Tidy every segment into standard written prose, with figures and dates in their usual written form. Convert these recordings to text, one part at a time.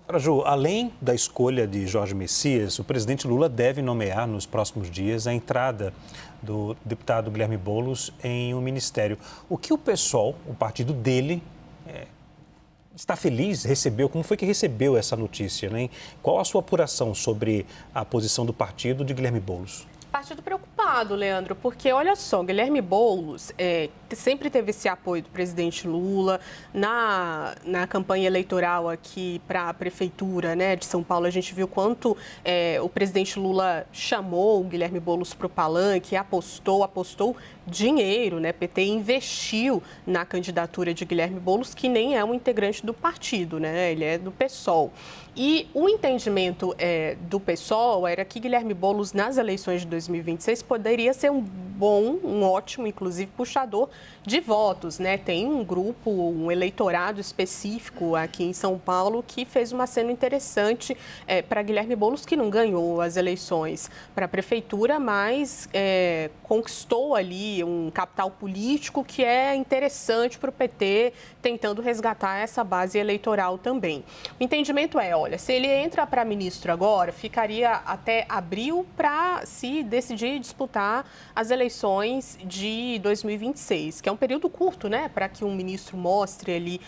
Agora, Ju, além da escolha de Jorge Messias, o presidente Lula deve nomear nos próximos dias a entrada do deputado Guilherme Boulos em um ministério. O que o PSOL, o partido dele, está feliz, recebeu? Como foi que recebeu essa notícia, né? Qual a sua apuração sobre a posição do partido de Guilherme Boulos? Partido preocupado, Leandro, porque olha só, Guilherme Boulos sempre teve esse apoio do presidente Lula na campanha eleitoral aqui para a prefeitura, né, de São Paulo. A gente viu quanto o presidente Lula chamou o Guilherme Boulos para o palanque, apostou dinheiro, né? PT investiu na candidatura de Guilherme Boulos, que nem é um integrante do partido, né? Ele é do PSOL. E o entendimento do PSOL era que Guilherme Boulos, nas eleições de 2026, poderia ser um ótimo, inclusive, puxador de votos, né? Tem um grupo, um eleitorado específico aqui em São Paulo que fez uma cena interessante para Guilherme Boulos, que não ganhou as eleições para a prefeitura, mas conquistou ali um capital político que é interessante para o PT, tentando resgatar essa base eleitoral também. O entendimento olha, se ele entra para ministro agora, ficaria até abril para se decidir disputar as eleições de 2026, que é um período curto, né, para que um ministro mostre ali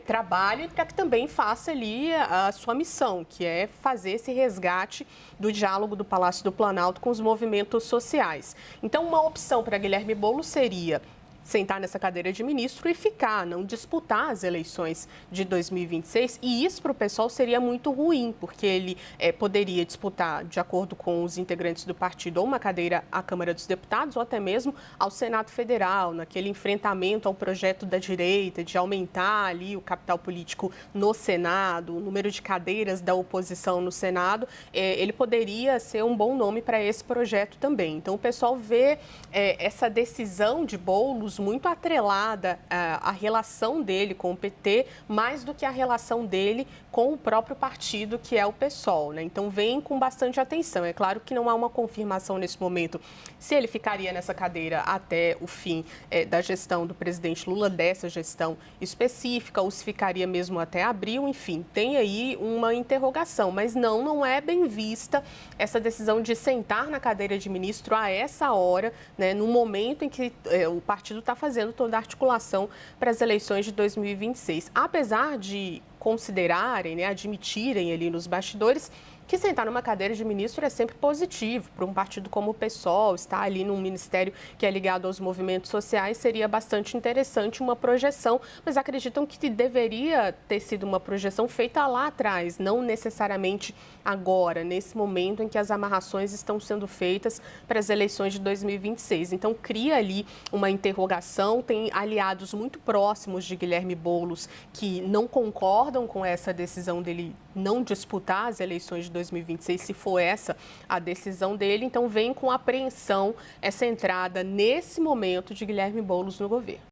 trabalho e para que também faça ali a sua missão, que é fazer esse resgate do diálogo do Palácio do Planalto com os movimentos sociais. Então, uma opção para Guilherme Boulos seria sentar nessa cadeira de ministro e ficar, não disputar as eleições de 2026. E isso para o PSOL seria muito ruim, porque ele poderia disputar, de acordo com os integrantes do partido, ou uma cadeira à Câmara dos Deputados ou até mesmo ao Senado Federal, naquele enfrentamento ao projeto da direita de aumentar ali o capital político no Senado, o número de cadeiras da oposição no Senado. Ele poderia ser um bom nome para esse projeto também. Então, o PSOL vê essa decisão de Boulos muito atrelada à relação dele com o PT, mais do que a relação dele com o próprio partido, que é o PSOL, né? Então, vem com bastante atenção. É claro que não há uma confirmação nesse momento se ele ficaria nessa cadeira até o fim da gestão do presidente Lula, dessa gestão específica, ou se ficaria mesmo até abril. Enfim, tem aí uma interrogação, mas não é bem vista essa decisão de sentar na cadeira de ministro a essa hora, né, no momento em que o partido está fazendo toda a articulação para as eleições de 2026. Apesar de considerarem, né, admitirem ali nos bastidores que sentar numa cadeira de ministro é sempre positivo para um partido como o PSOL, estar ali num ministério que é ligado aos movimentos sociais, seria bastante interessante uma projeção, mas acreditam que deveria ter sido uma projeção feita lá atrás, não necessariamente agora, nesse momento em que as amarrações estão sendo feitas para as eleições de 2026. Então, cria ali uma interrogação, tem aliados muito próximos de Guilherme Boulos que não concordam com essa decisão dele não disputar as eleições de 2026, se for essa a decisão dele. Então, vem com apreensão essa entrada nesse momento de Guilherme Boulos no governo.